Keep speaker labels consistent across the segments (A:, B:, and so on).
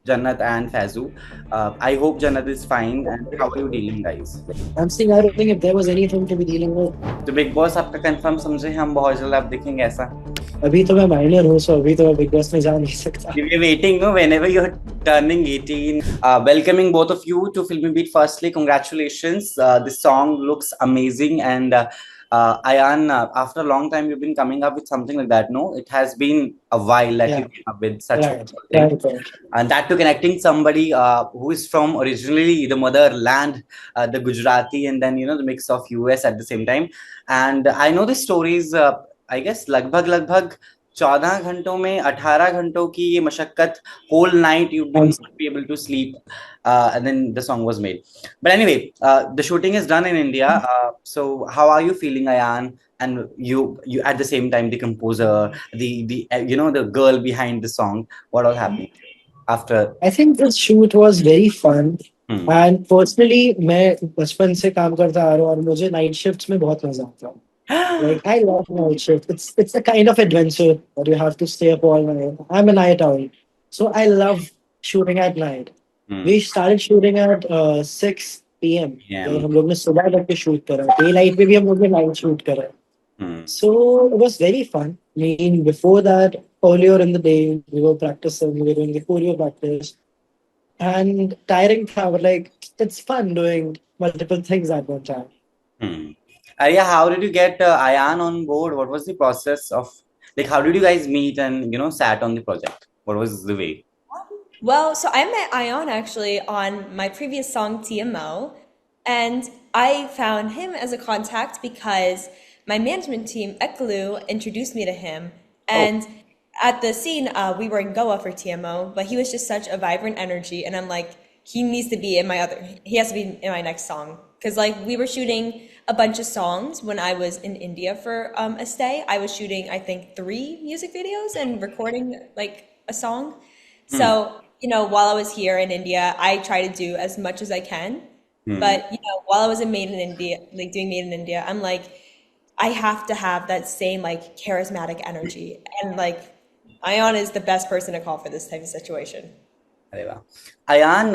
A: Jannat and Faizu. I hope Jannat is fine. And how are you dealing, guys?
B: I'm saying I don't think if there was anything to be dealing with.
A: तो big boss आपका confirm समझे हम बहुत जल्द आप देखेंगे ऐसा.
B: अभी तो मैं माइनर हूँ सो अभी तो मैं बिग बॉस में जा नहीं सकता.
A: We're waiting, no? Whenever you're turning 18. Welcoming both of you to Filmibeat. Firstly, congratulations. This song looks amazing. And Ayaan, after a long time, you've been coming up with something like that, no? It has been a while that you
B: Yeah,
A: came up with such
B: right,
A: wonderful thing.
B: right.
A: And that to connecting somebody who is from originally the motherland, the Gujarati, and then, the mix of US at the same time. And I know the stories, I guess, लगभग 14 घंटों में 18 घंटों की ये मशक्कत, whole night you've been
B: And
A: not be able to sleep, and then the song was made. But anyway, the shooting is done in India. So how are you feeling, Ayaan? And you at the same time the composer, the the girl behind the song. What all happened after?
B: I think this shoot was very fun.
A: Hmm.
B: And personally, मैं बचपन से काम करता आ रहा हूँ और मुझे night shifts में बहुत मजा आता है. Like I love night shift. It's a kind of adventure that you have to stay up all night. I'm a night owl, so I love shooting at night.
A: Hmm.
B: We started shooting at 6 p.m.
A: Yeah.
B: और हम लोग ने सुबह तक के shoot करा. Day light में भी हम लोग ने नाइट शूट करा.
A: Hmm.
B: So it was very fun. I mean, before that, earlier in the day, we were practicing, we were doing the choreo practice, and tiring tha, but like it's fun doing multiple things at one time.
A: Hmm. Arya, how did you get Ayaan on board? What was the process of, like, how did you guys meet and sat on the project? What was the way?
C: Well, so I met Ion actually on my previous song TMO, and I found him as a contact because my management team, Eklu, introduced me to him.
A: Oh.
C: And at the scene, we were in Goa for TMO, but he was just such a vibrant energy, and I'm like, he has to be in my next song. Because like we were shooting a bunch of songs when I was in India for a stay. I was shooting, I think, 3 music videos and recording like a song.
A: Hmm.
C: So, while I was here in India, I try to do as much as I can.
A: Hmm.
C: But, while I was in Made in India, like doing Made in India, I'm like, I have to have that same like charismatic energy. And like, Ion is the best person to call for this type of situation.
A: अरे वाह. Ayaan,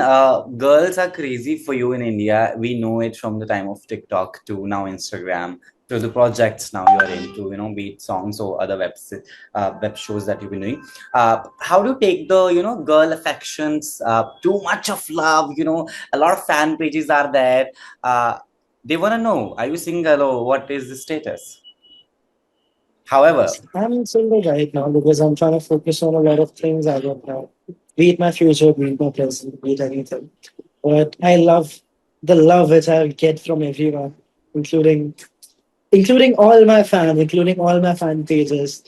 A: girls are crazy for you in India. We know it from the time of TikTok to now Instagram to the projects now you're into, be it songs or other web shows that you've been doing. How do you take the, girl affections, too much of love, a lot of fan pages are there. They want to know, are you single or what is the status? However,
B: I'm single right now because I'm trying to focus on a lot of things I don't know. Be it my future, be it my present, be it anything. But I love the love which I get from everyone, including including all my fan pages.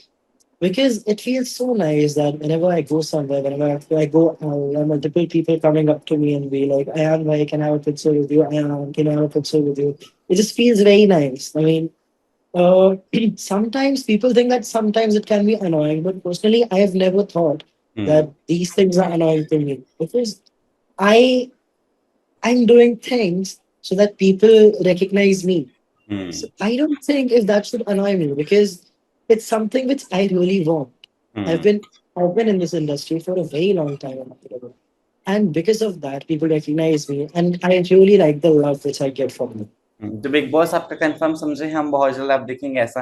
B: Because it feels so nice that whenever I go somewhere, whenever I go out, there are multiple people coming up to me and be like, "Ayan, bhai, can I have a picture with you? Ayan, can I have a picture with you?" It just feels very nice. I mean, uh, sometimes people think that sometimes it can be annoying, but personally, I have never thought
A: hmm,
B: that these things are annoying to me because I I'm doing things so that people recognize me.
A: hmm,
B: So I don't think if that should annoy me because it's something which I really want. I've
A: hmm.
B: been I've been in this industry for a very long time, and because of that, people recognize me, and I really like the love which I get from them.
A: तो big boss आपका confirm समझे हम बहुत जल्द आप देखेंगे ऐसा.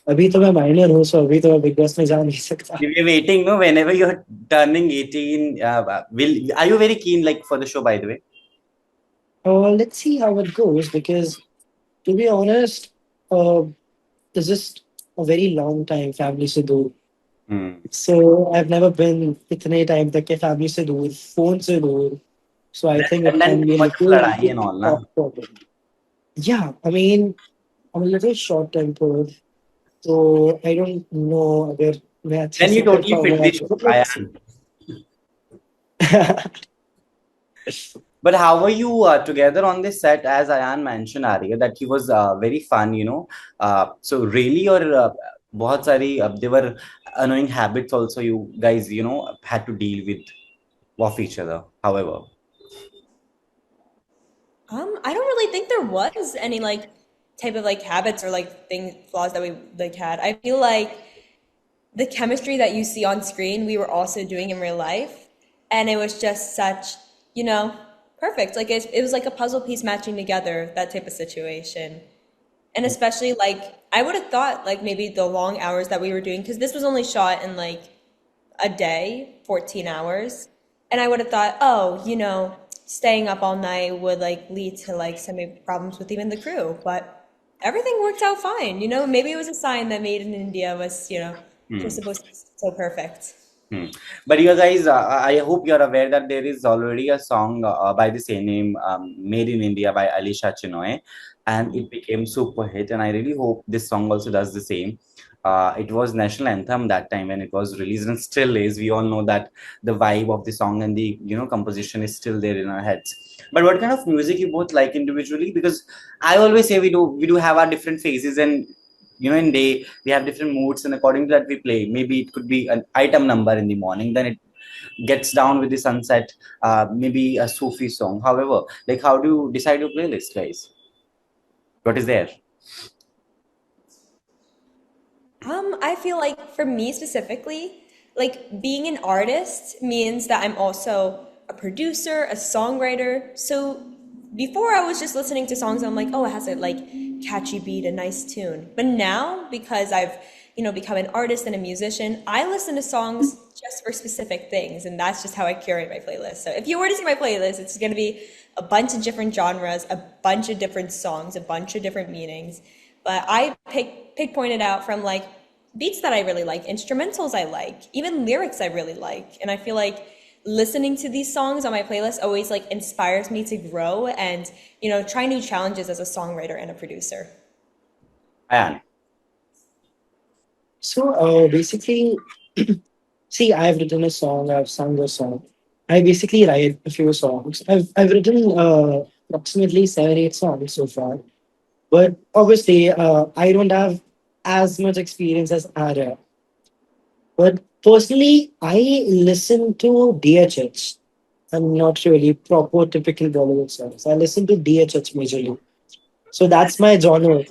B: अभी तो मैं माइनर हूँ सो अभी तो मैं बिग बॉस में जा नहीं सकता.
A: We're waiting, no? Whenever you're turning 18, are you very keen, like, for the show, by the way?
B: Let's see how it goes because, to be honest, it's just a very long time family से दूर.
A: Hmm.
B: So I've never been इतने time तक के family से दूर, phone से दूर. So I think it
A: And then
B: can be
A: too
B: a
A: much of
B: little
A: ladai and all, na?
B: awkward. Yeah, I mean, I'm a little short tempered, so I don't know अगर मैं अच्छे
A: Then
B: से
A: you
B: कर
A: totally fit
B: पाऊंगा
A: the
B: या
A: show.
B: फिर. Let's see.
A: But how were you together on this set? As Ayaan mentioned earlier, that he was very fun, So really, or बहुत सारी there were annoying habits also you guys, had to deal with of each other. However.
C: I don't really think there was any like type of like habits or like flaws that we like had. I feel like the chemistry that you see on screen, we were also doing in real life. and it was just such, you know, perfect. Like it was like a puzzle piece matching together, that type of situation. And especially like I would have thought like maybe the long hours that we were doing, because this was only shot in like a day, 14 hours. And I would have thought, oh, you know, staying up all night would like lead to like some problems with even the crew. But everything worked out fine. You know, maybe it was a sign that Made in India was, you know,
A: Hmm.
C: just supposed to be so perfect.
A: Hmm. But you guys, I hope you're aware that there is already a song by the same name, Made in India by Alisha Chinoy, and it became super hit. And I really hope this song also does the same. It was national anthem that time when it was released, and still is. We all know that the vibe of the song and the composition is still there in our heads. But what kind of music you both like individually? Because I always say we do have our different phases, and in day we have different moods, and according to that we play. Maybe it could be an item number in the morning, then it gets down with the sunset, maybe a Sufi song. However, like, how do you decide your playlist, guys? What is there?
C: I feel like for me specifically, like being an artist means that I'm also a producer, a songwriter. So before I was just listening to songs, I'm like, oh, it has a like catchy beat, a nice tune. But now, because I've, you know, become an artist and a musician, I listen to songs just for specific things, and that's just how I curate my playlist. So if you were to see my playlist, it's going to be a bunch of different genres, a bunch of different songs, a bunch of different meanings. But I pick pointed out from like beats that I really like, instrumentals I like, even lyrics I really like. And I feel like listening to these songs on my playlist always like inspires me to grow and, you know, try new challenges as a songwriter and a producer.
A: Ayan.
B: So basically, see, I've written a song, I've sung a song. I basically write a few songs. I've written approximately 7, 8 songs so far. But obviously, I don't have as much experience as Arya. But personally, I listen to DHH. I'm not really proper typical Bollywood songs. I listen to DHH majorly. So that's my genre.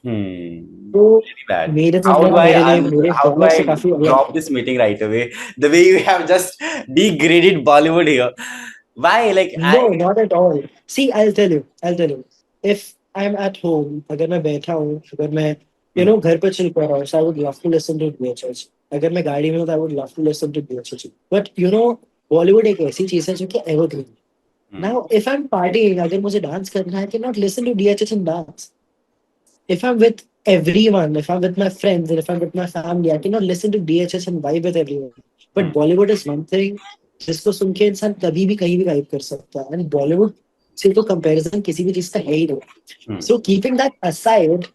A: Hmm.
B: तो
A: Very bad.
B: मेरे
A: How do
B: मतलब
A: I
B: मेरे लिए मेरे
A: how do
B: genre से
A: I
B: काफी अलग
A: drop
B: है.
A: this meeting right away? The way you have just degraded Bollywood here. Why? Like, I.
B: No, not at all. See, I'll tell you. I'll tell you. If I'm at home, अगर मैं बैठा हूँ, अगर मैं
A: Hmm.
B: घर पे chill कर रहा हूँ, so I would love to listen to DHH. अगर मैं गाड़ी में हूँ, तो I would love to listen to DHH. But Bollywood एक ऐसी चीज है जो कि evergreen.
A: Hmm.
B: Now, if I'm partying, अगर मुझे dance करना है, I cannot listen to DHH and dance. If I'm with everyone, if I'm with my friends, and if I'm with my family, I cannot listen to DHS and vibe with everyone.
A: Hmm.
B: But Bollywood is one thing जिसको सुन के इंसान कभी भी कहीं भी vibe कर सकता है. एंड बॉलीवुड से तो कंपैरिजन किसी भी चीज का है ही नहीं.
A: Hmm.
B: So keeping that aside,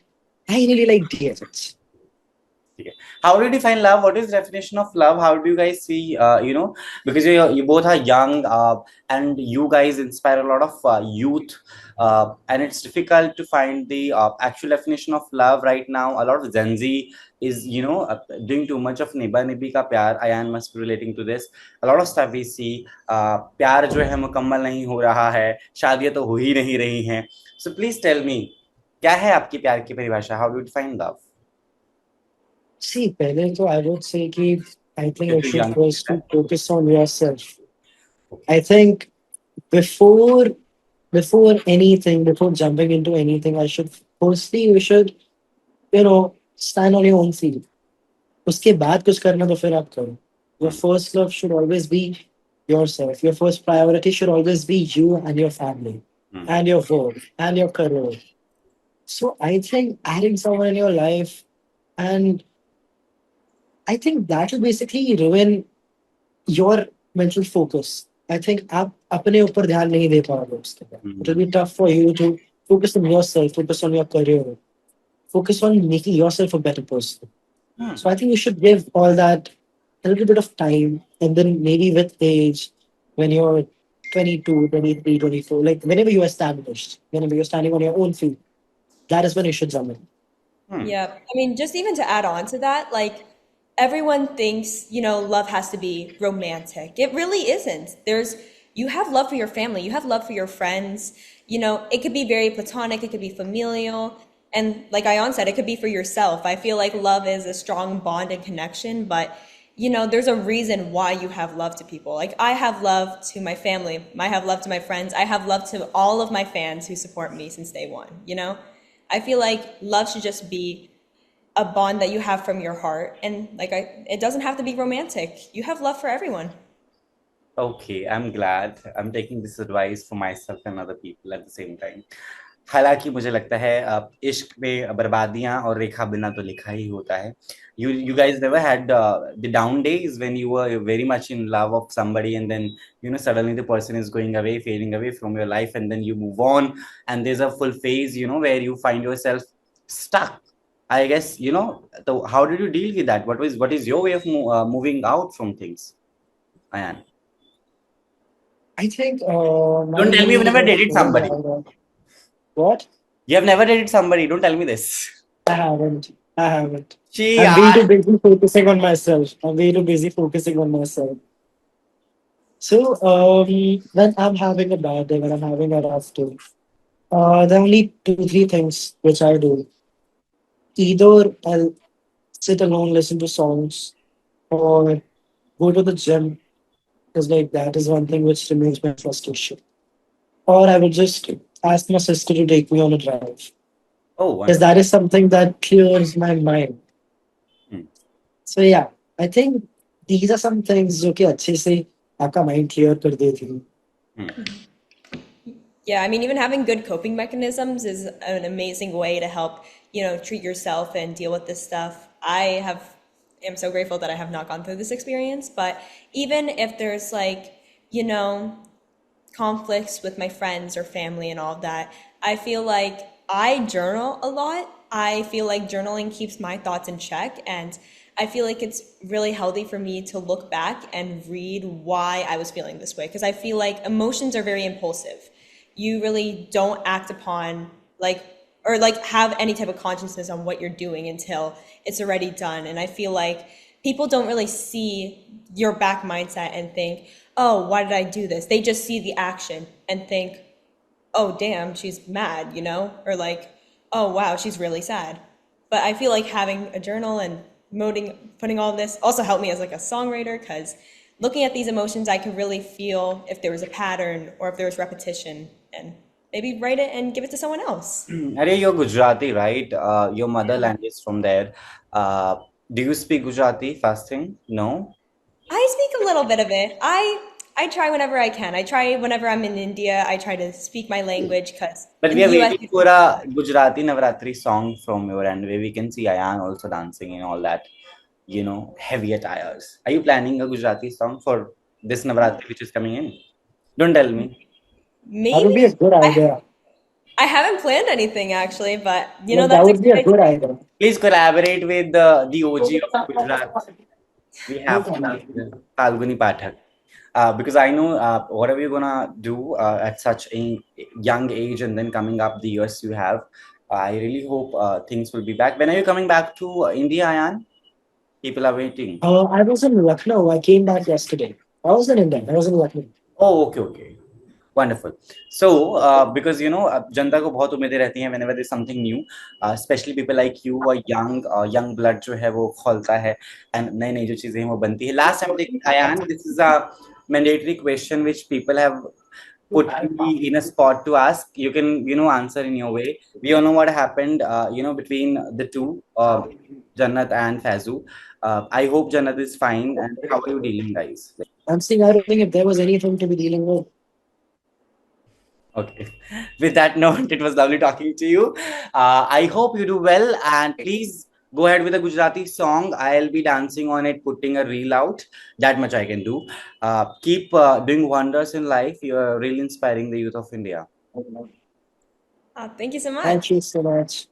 B: I really like DHS.
A: Okay. How do you define love? What is the definition of love? How do you guys see, because you both are young, and you guys inspire a lot of youth, and it's difficult to find the actual definition of love right now. A lot of Gen Z is, doing too much of niba nibi ka pyar. Ayan must be relating to this. A lot of stuff we see, प्यार जो है मुकम्मल नहीं हो रहा है, शादियां तो हो ही नहीं रही हैं. So please tell me, क्या है आपकी प्यार की परिभाषा? How do you define love?
B: सी पहले तो आई वुड से कि I think you
A: If you're
B: should
A: young.
B: First to focus on yourself. I think before before anything, before jumping into anything, I should firstly you should stand on your own feet. उसके बाद कुछ करना तो फिर आप करो. Your
A: Hmm.
B: first love should always be yourself. Your first priority should always be you and your family
A: Hmm.
B: and your work and your career. So I think adding someone in your life, and I think that will basically ruin your mental focus. I think आप अपने ऊपर ध्यान नहीं दे पाओगे उसके बाद. It will
A: Hmm.
B: be tough for you to focus on yourself, focus on your career, focus on making yourself a better person.
A: Hmm.
B: So I think you should give all that a little bit of time, and then maybe with age, when you're 22, 23, 24, like whenever you're established, whenever you're standing on your own feet, that is when you should jump in.
A: Hmm.
C: Yeah. I mean, just even to add on to that, like everyone thinks, you know, love has to be romantic. It really isn't. You have love for your family, you have love for your friends. You know, it could be very platonic, it could be familial. And like Ayan said, it could be for yourself. I feel like love is a strong bond and connection, but you know, there's a reason why you have love to people. Like I have love to my family, I have love to my friends, I have love to all of my fans who support me since day one, you know? I feel like love should just be a bond that you have from your heart, and it doesn't have to be romantic. You have love for everyone.
A: Okay, I'm glad. I'm taking this advice for myself and other people at the same time. हालांकि मुझे लगता है इश्क में बर्बादियां और रेखा बिना तो लिखा ही होता है. You guys never had the down days when you were very much in love of somebody and then suddenly the person is going away, fading away from your life, and then you move on and there's a full phase where you find yourself stuck. I guess so how did you deal with that? What is your way of moving out from things, Ayaan?
B: I think
A: Don't tell me you've never dated somebody.
B: What?
A: You have never dated somebody. Don't tell me this.
B: I haven't. I haven't.
A: She,
B: I'm way too busy focusing on myself. I'm way too busy focusing on myself. So, when I'm having a bad day, when I'm having a rough day, there are only two, three things which I do. Either I'll sit alone, listen to songs, or go to the gym, because like that is one thing which removes my frustration. Or I will just ask my sister to take me on a drive,
A: oh,
B: because
A: wonderful.
B: that is something that clears my mind.
A: Hmm.
B: So yeah, I think these are some things जो कि अच्छे से आपका mind clear कर देती हैं.
A: Hmm.
C: Yeah, I mean, even having good coping mechanisms is an amazing way to help, you know, treat yourself and deal with this stuff. Am so grateful that I have not gone through this experience, but even if there's you know, conflicts with my friends or family and all of that, I feel like I journal a lot. I feel like journaling keeps my thoughts in check, and I feel like it's really healthy for me to look back and read why I was feeling this way, because I feel like emotions are very impulsive. You really don't act upon or have any type of consciousness on what you're doing until it's already done. And I feel like people don't really see your back mindset and think, oh, why did I do this? They just see the action and think, oh, damn, she's mad, you know? Or oh, wow, she's really sad. But I feel like having a journal and putting all this also helped me as a songwriter, because looking at these emotions, I could really feel if there was a pattern or if there was repetition, and maybe write it and give it to someone else.
A: Arey, you're Gujarati, right? Your motherland is from there. Do you speak Gujarati fasting? No?
C: I speak a little bit of it. I try whenever I can. I try whenever I'm in India. I try to speak my language, because
A: But
C: in
A: we
C: the
A: are
C: US,
A: waiting for a Gujarati Navratri song from your end where we can see Ayaan also dancing and all that, heavy attires. Are you planning a Gujarati song for this Navratri which is coming in? Don't tell me.
B: That would be a
C: maybe
B: good
C: I
B: idea.
C: I haven't planned anything actually, but you know
B: Like that
C: that's a
B: would be
C: good
B: a
C: idea.
B: good idea.
A: Please collaborate with the OG of Gujarat. We have Falguni Pathak. Because I know whatever you're gonna do at such a young age and then coming up the years you have, I really hope things will be back. When are you coming back to India, Ayaan? People are waiting.
B: I was in Lucknow. I came back yesterday. I was in India. I was in Lucknow.
A: Oh, okay, okay. Wonderful. So, because जनता को बहुत उम्मीदें रहती हैं whenever there's something new, especially people like you, young blood जो है वो खोलता है and नई नई जो चीजें हैं वो बनती है. Last time Ayaan, this is a mandatory question which people have put me in a spot to ask. You can answer in your way. We all know what happened between the two, Jannat and Faizu. I hope Jannat is fine. And how are you dealing, guys?
B: I'm saying I don't think if there was anything to be dealing with.
A: Okay. With that note, it was lovely talking to you. I hope you do well, and please go ahead with a Gujarati song. I'll be dancing on it, putting a reel out. That much I can do. Keep doing wonders in life. You're really inspiring the youth of India.
C: Thank you so much.
B: Thank you so much.